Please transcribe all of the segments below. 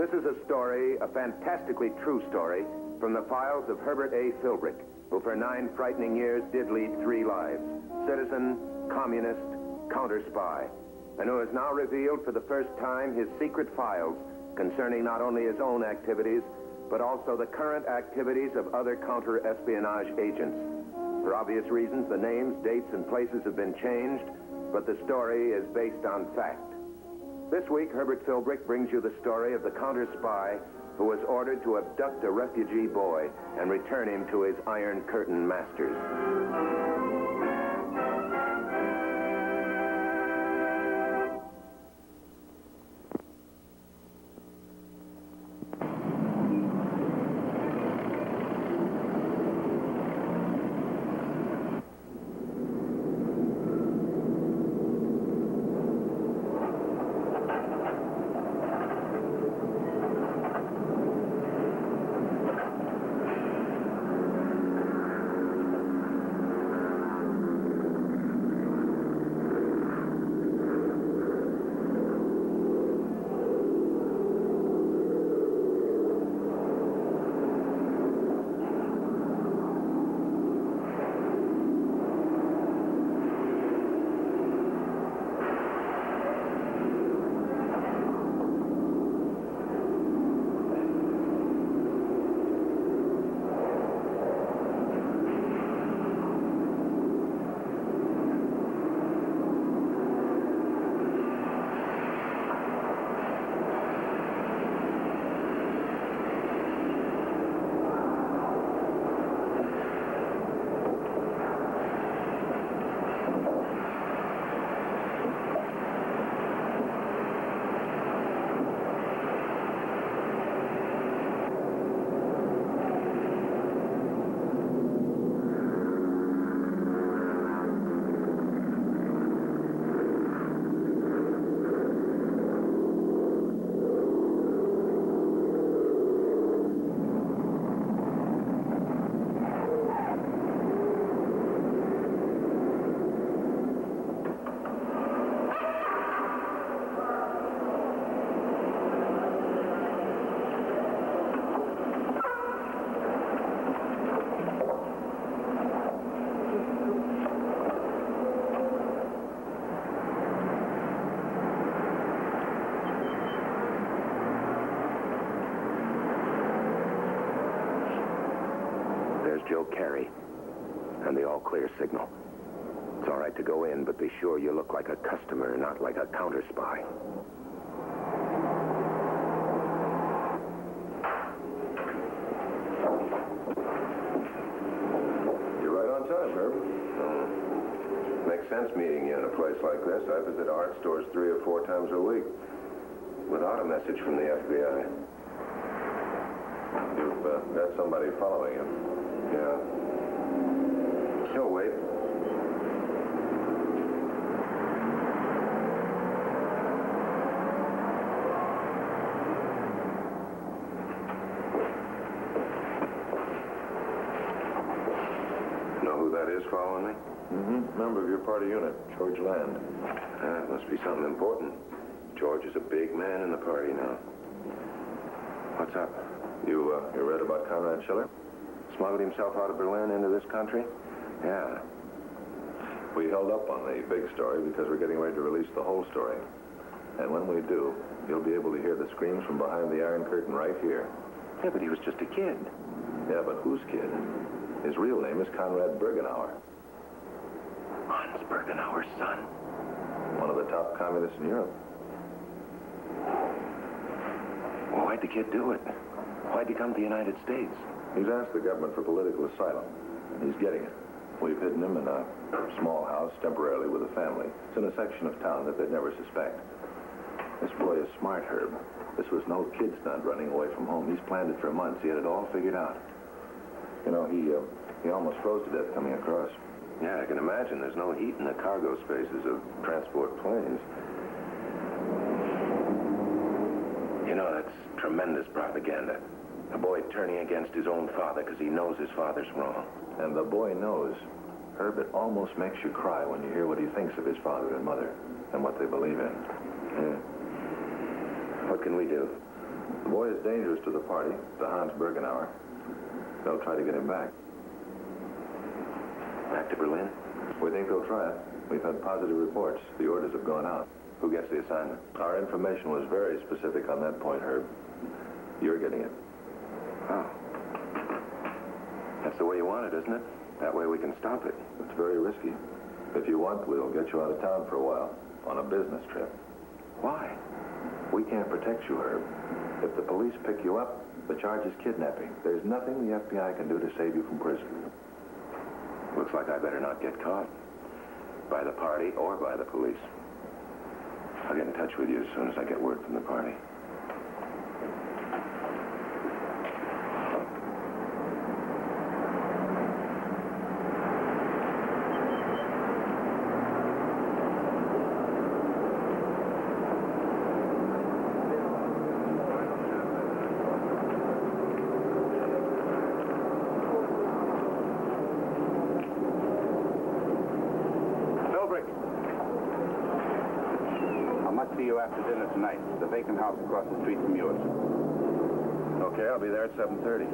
This is a story, a fantastically true story, from the files of Herbert A. Philbrick, who for 9 frightening years did lead 3 lives: citizen, communist, counter-spy, and who has now revealed for the first time his secret files concerning not only his own activities, but also the current activities of other counter-espionage agents. For obvious reasons, the names, dates, and places have been changed, but the story is based on fact. This week, Herbert Philbrick brings you the story of the counter-spy who was ordered to abduct a refugee boy and return him to his Iron Curtain masters. Carry, and the all-clear signal. It's all right to go in, but be sure you look like a customer, not like a counter-spy. You're right on time, Herb. Makes sense meeting you in a place like this. I visit art stores 3 or 4 times a week without a message from the FBI. You've got somebody following you. Yeah. He'll wait. Know who that is following me? Member of your party unit, George Land. It must be something important. George is a big man in the party now. What's up? You read about Conrad Schiller? Smuggled himself out of Berlin into this country? Yeah. We held up on the big story because we're getting ready to release the whole story. And when we do, you'll be able to hear the screams from behind the Iron Curtain right here. Yeah, but he was just a kid. Yeah, but whose kid? His real name is Conrad Bergenauer. Hans Bergenauer's son. One of the top communists in Europe. Well, why'd the kid do it? Why'd he come to the United States? He's asked the government for political asylum, and he's getting it. We've hidden him in a small house temporarily with a family. It's in a section of town that they'd never suspect. This boy is smart, Herb. This was no kid stunt running away from home. He's planned it for months. He had it all figured out. You know, he almost froze to death coming across. Yeah, I can imagine. There's no heat in the cargo spaces of transport planes. You know, that's tremendous propaganda. A boy turning against his own father because he knows his father's wrong. And the boy knows. Herb, it almost makes you cry when you hear what he thinks of his father and mother and what they believe in. Yeah. What can we do? The boy is dangerous to the party, to Hans Bergenauer. They'll try to get him back. Back to Berlin? We think they'll try it. We've had positive reports. The orders have gone out. Who gets the assignment? Our information was very specific on that point, Herb. You're getting it. Oh. That's the way you want it, isn't it? That way we can stop it. It's very risky. If you want, we'll get you out of town for a while, on a business trip. Why? We can't protect you, Herb. If the police pick you up, the charge is kidnapping. There's nothing the FBI can do to save you from prison. Looks like I better not get caught. By the party or by the police. I'll get in touch with you as soon as I get word from the party. See you after dinner tonight. The vacant house across the street from yours. Okay, I'll be there at 7:30.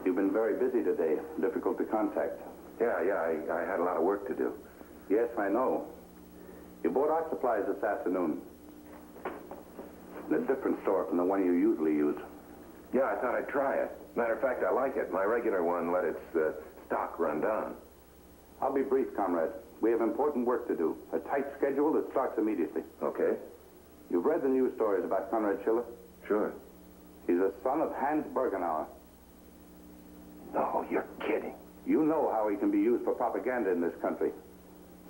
You've been very busy today. Difficult to contact. Yeah, I had a lot of work to do. Yes, I know. You bought art supplies this afternoon. In a different store from the one you usually use. Yeah, I thought I'd try it. Matter of fact, I like it. My regular one let its stock run down. I'll be brief, comrade. We have important work to do. A tight schedule that starts immediately. Okay. You've read the news stories about Conrad Schiller? Sure. He's a son of Hans Bergenauer. No, you're kidding. You know how he can be used for propaganda in this country.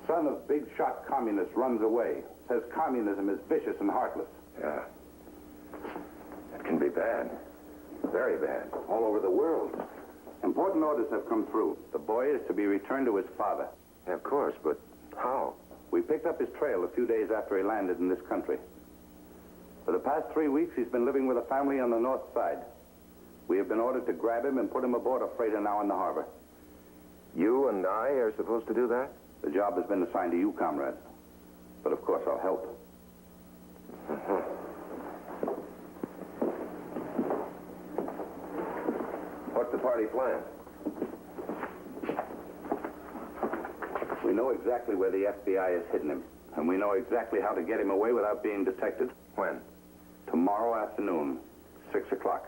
Son of big shot communist runs away. Says communism is vicious and heartless. Yeah. It can be bad. Very bad. All over the world. Important orders have come through. The boy is to be returned to his father. Yeah, of course, but how? We picked up his trail a few days after he landed in this country. For the past 3 weeks, he's been living with a family on the north side. We have been ordered to grab him and put him aboard a freighter now in the harbor. You and I are supposed to do that? The job has been assigned to you, comrade. But of course, I'll help. What's the party plan? We know exactly where the FBI has hidden him. And we know exactly how to get him away without being detected. When? Tomorrow afternoon, 6 o'clock.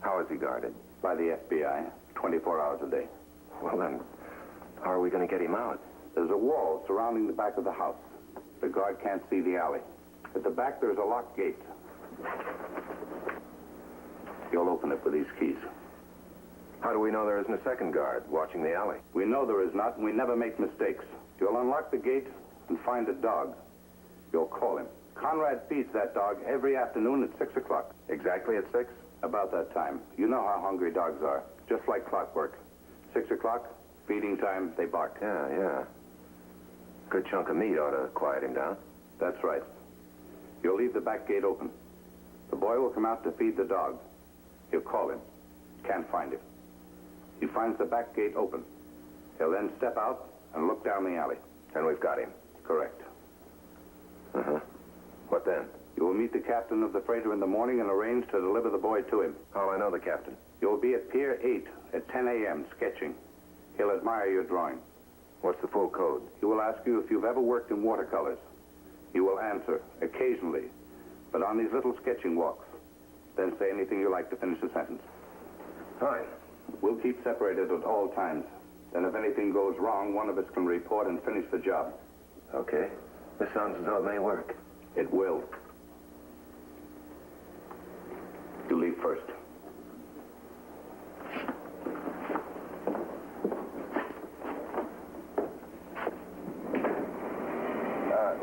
How is he guarded? By the FBI, 24 hours a day. Well, then, how are we going to get him out? There's a wall surrounding the back of the house. The guard can't see the alley. At the back, there's a locked gate. You'll open it with these keys. How do we know there isn't a second guard watching the alley? We know there is not, and we never make mistakes. You'll unlock the gate and find a dog. You'll call him. Conrad feeds that dog every afternoon at 6 o'clock. Exactly at 6? About that time. You know how hungry dogs are. Just like clockwork. 6 o'clock, feeding time, they bark. Yeah. Good chunk of meat ought to quiet him down. That's right. You'll leave the back gate open. The boy will come out to feed the dog. You'll call him. Can't find him. He finds the back gate open. He'll then step out and look down the alley. And we've got him. Correct. What then? You will meet the captain of the freighter in the morning and arrange to deliver the boy to him. How'll I know the captain? You'll be at Pier 8 at 10 a.m. sketching. He'll admire your drawing. What's the full code? He will ask you if you've ever worked in watercolors. You will answer, occasionally, but on these little sketching walks. Then say anything you like to finish the sentence. Fine. We'll keep separated at all times. Then if anything goes wrong, one of us can report and finish the job. Okay. This sounds as though it may work. It will. You leave first.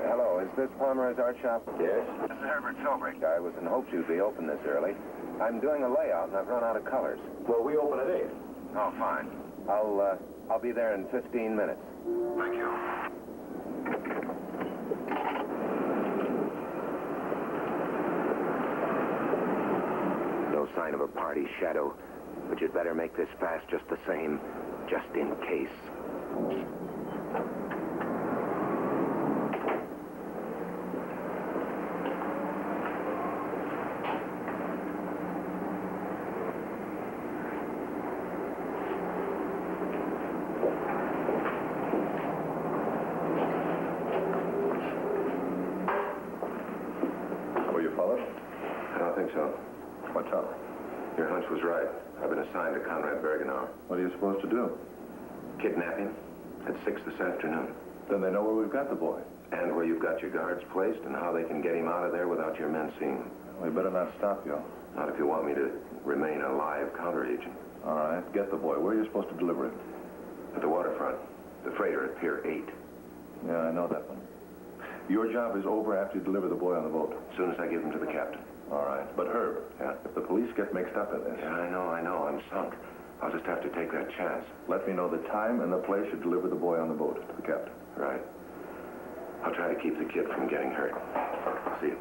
Hello. Is this Palmer's art shop? Yes? This is Herbert Philbrick. I was in hopes you'd be open this early. I'm doing a layout, and I've run out of colors. Well, we open at 8. Oh, fine. I'll I'll be there in 15 minutes. Thank you. No sign of a party, Shadow. But you'd better make this fast just the same, just in case. Were you followed? I don't think so. What's up? Your hunch was right. I've been assigned to Conrad Bergenauer. What are you supposed to do? Kidnap him at 6 this afternoon. Then they know where we've got the boy. And where you've got your guards placed and how they can get him out of there without your men seeing him. We better not stop you. Not if you want me to remain a live counter-agent. All right, get the boy. Where are you supposed to deliver him? At the waterfront. The freighter at Pier 8. Yeah, I know that one. Your job is over after you deliver the boy on the boat. As soon as I give him to the captain. All right. But Herb, Yeah? if the police get mixed up in this, Yeah, I know. I'm sunk. I'll just have to take that chance. let me know the time and the place you deliver the boy on the boat to the captain. Right. I'll try to keep the kid from getting hurt. See you.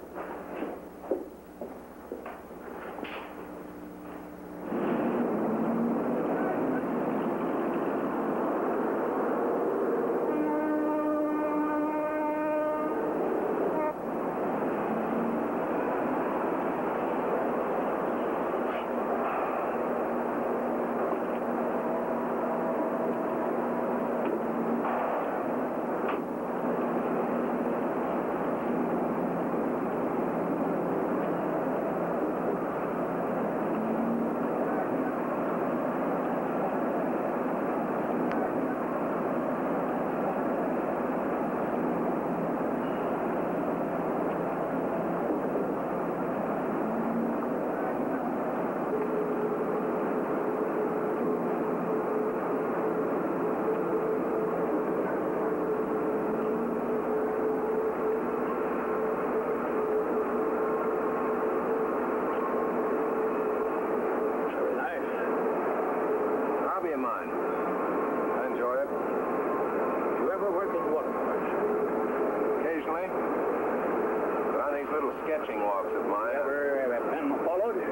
Sketching walks of mine. Ever been followed? No,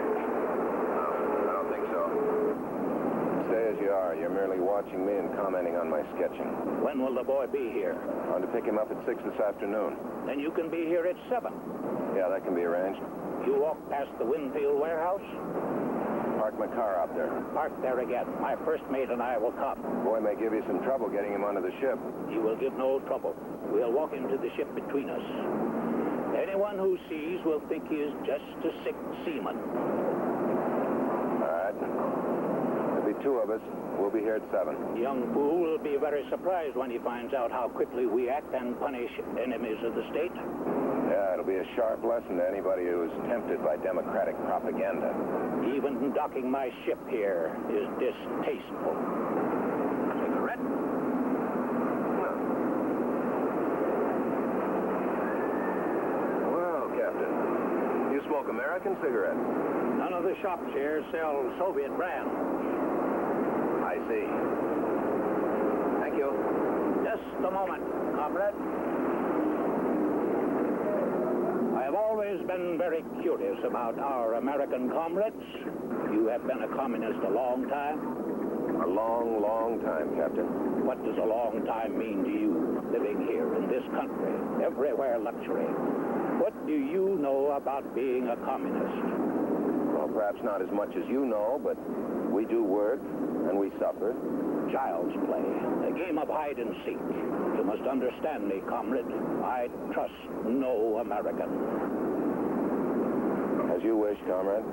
I don't think so. Stay as you are. You're merely watching me and commenting on my sketching. When will the boy be here? I want to pick him up at 6 this afternoon. Then you can be here at 7. Yeah, that can be arranged. You walk past the Winfield warehouse? Park my car out there. Park there again. My first mate and I will come. Boy may give you some trouble getting him onto the ship. He will give no trouble. We'll walk into the ship between us. Anyone who sees will think he is just a sick seaman. All right. There'll be 2 of us. We'll be here at 7. The young fool will be very surprised when he finds out how quickly we act and punish enemies of the state. Yeah, it'll be a sharp lesson to anybody who is tempted by Democratic propaganda. Even docking my ship here is distasteful. Cigarette? Well, Captain, you smoke American cigarettes? None of the shops here sell Soviet brands. I see. Thank you. Just a moment, comrade. I have always been very curious about our American comrades. You have been a communist a long time. A long, long time, Captain. What does a long time mean to you, living here in this country, everywhere luxury? What do you know about being a communist? Well, perhaps not as much as you know, but we do work and we suffer. Child's play, a game of hide and seek. You must understand me, comrade. I trust no American. As you wish, comrade.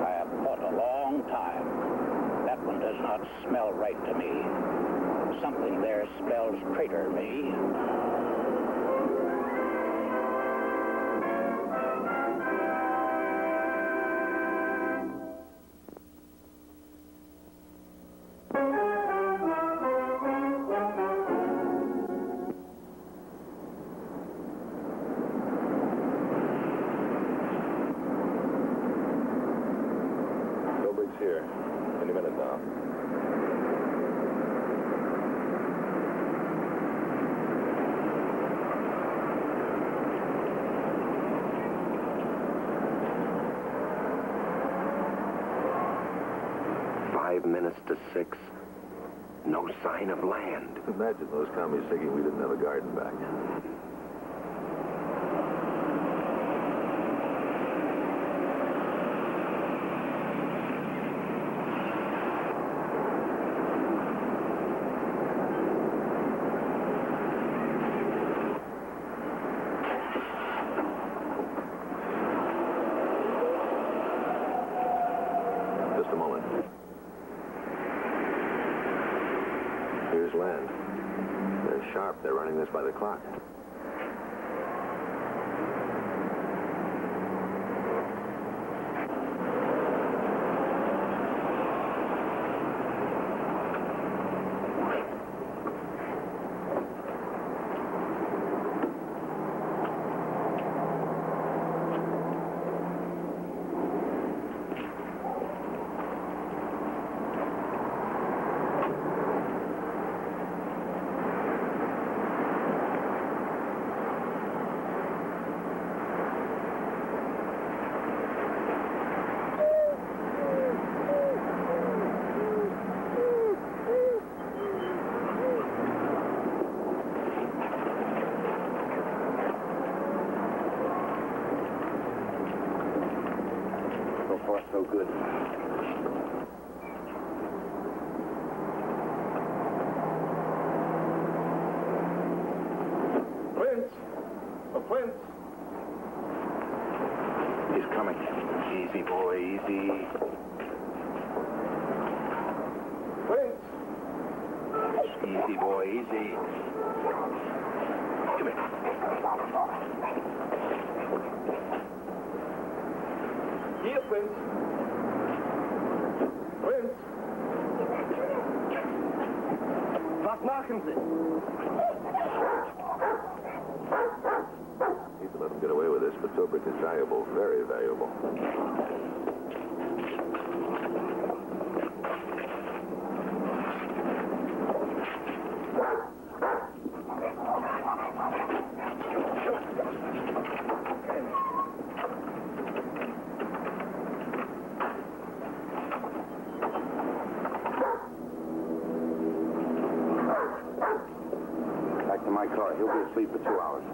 I have fought a long time. That one does not smell right to me. Something there spells traitor me. 5 minutes to 6. No sign of land. Imagine those commies thinking we didn't have a garden back. Just a moment. Here's land. They're sharp. They're running this by the clock. So far, so good. Prince! Oh, Prince! He's coming. Easy, boy, easy. Prince! Easy, boy, easy. Come here. Hier, Prinz! Prinz! Was machen Sie? Hate to let him get away with this, but Philbrick is valuable, very valuable. Back to my car. He'll be asleep for 2 hours.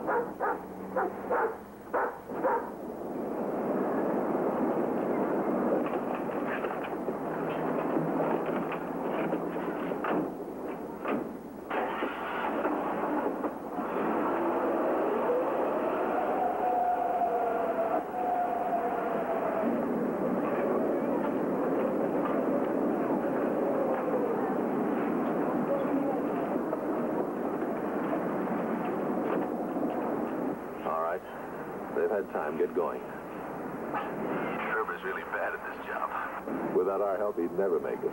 All right. They've had time. Get going. Herbert's really bad at this job. Without our help, he'd never make it.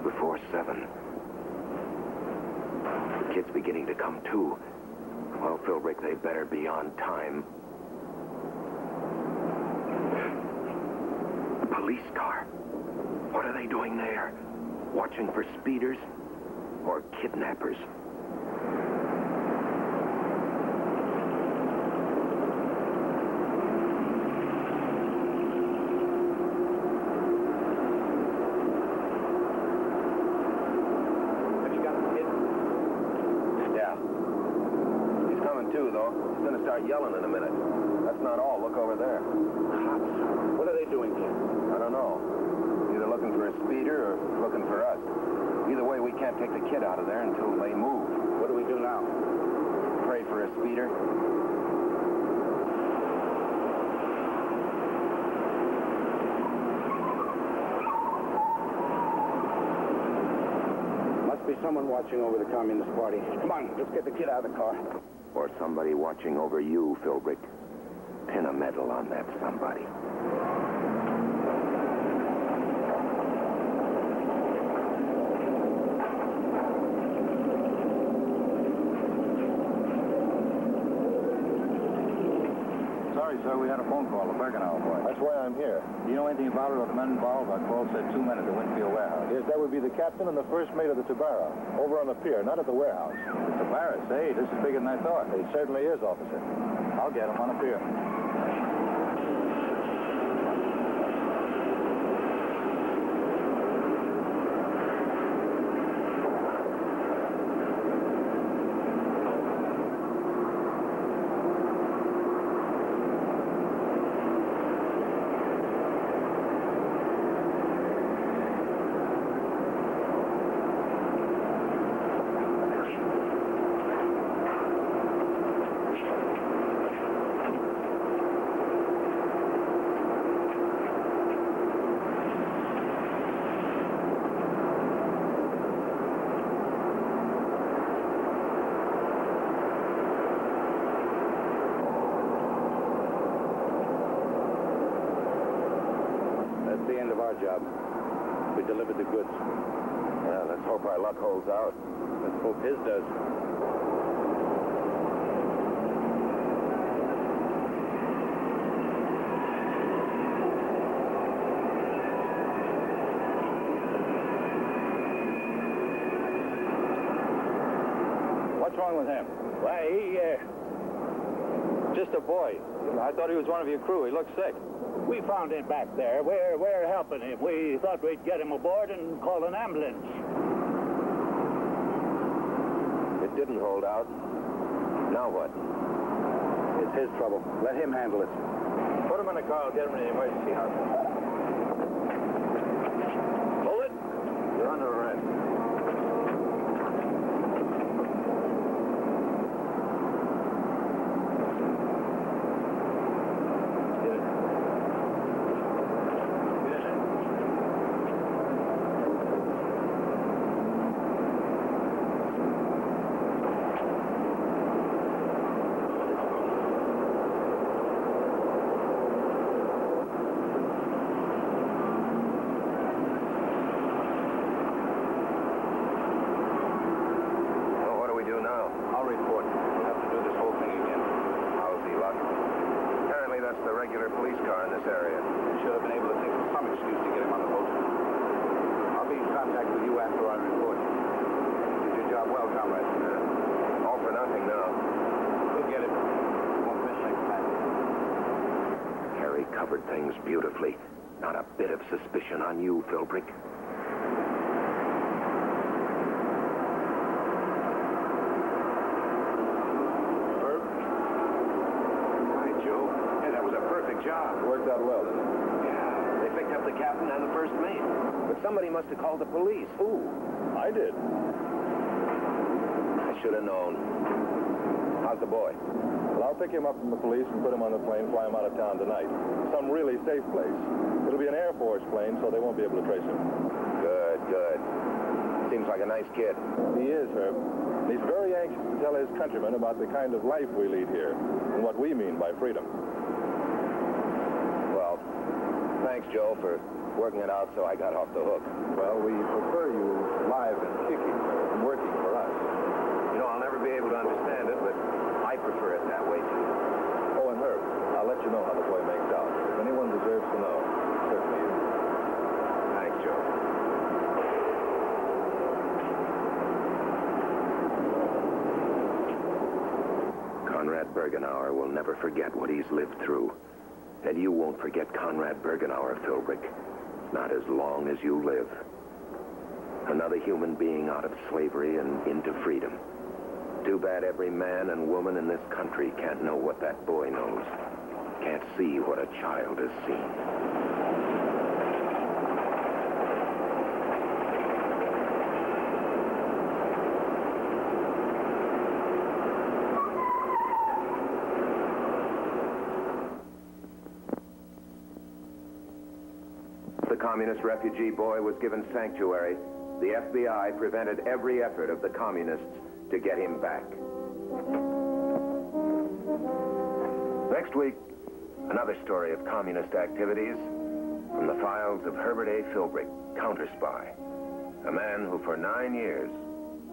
Before 7. The kid's beginning to come to. Well, Philbrick, they better be on time. A police car. What are they doing there? Watching for speeders or kidnappers? Start yelling in a minute. That's not all. Look over there. Cops. What are they doing here? I don't know. Either looking for a speeder or looking for us. Either way, we can't take the kid out of there until they move. What do we do now? Pray for a speeder. Must be someone watching over the Communist Party. Come on, let's get the kid out of the car. Or somebody watching over you, Philbrick. Pin a medal on that somebody. Sorry, sir, we had a phone call, the Bergenauer boy. That's why I'm here. Do you know anything about it or the men involved? Our call said 2 men at the Winfield warehouse. Yes, that would be the captain and the first mate of the Tabara, over on the pier, not at the warehouse. The Barrett, say, this is bigger than I thought. It certainly is, officer. I'll get him on the pier. That's the end of our job. We delivered the goods. Well, let's hope our luck holds out. Let's hope his does. What's wrong with him? Why, Just a boy. I thought he was one of your crew. He looked sick. we found him back there. We're helping him. We thought we'd get him aboard and call an ambulance. It didn't hold out. Now what? It's his trouble. Let him handle it. Put him in the car. I'll get him in the emergency hospital. Hold it. You're under arrest. I'll report. We'll have to do this whole thing again. How's he luck? Apparently that's the regular police car in this area. We should have been able to think of some excuse to get him on the boat. I'll be in contact with you after I report. You did your job well, comrade. All for nothing now. We'll get it. Won't miss next time. Harry covered things beautifully. Not a bit of suspicion on you, Philbrick. Job. It worked out well, didn't it? Yeah, they picked up the captain and the first mate. But somebody must have called the police. Who? I did. I should have known. How's the boy? Well, I'll pick him up from the police and put him on the plane, fly him out of town tonight. Some really safe place. It'll be an Air Force plane, so they won't be able to trace him. Good, good. Seems like a nice kid. He is, Herb. He's very anxious to tell his countrymen about the kind of life we lead here and what we mean by freedom. Well, thanks, Joe, for working it out so I got off the hook. Well, we prefer you live and kicking and working for us. You know, I'll never be able to understand it, but I prefer it that way, too. Oh, and Herb, I'll let you know how the boy makes out. If anyone deserves to know, certainly you. Thanks, Joe. Conrad Bergenauer will never forget what he's lived through. And you won't forget Conrad Bergenauer, Philbrick. Not as long as you live. Another human being out of slavery and into freedom. Too bad every man and woman in this country can't know what that boy knows. Can't see what a child has seen. The communist refugee boy was given sanctuary the FBI prevented every effort of the communists to get him back. Next week, another story of communist activities from the files of Herbert A. Philbrick, counter spy, a man who for 9 years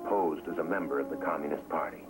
posed as a member of the Communist Party.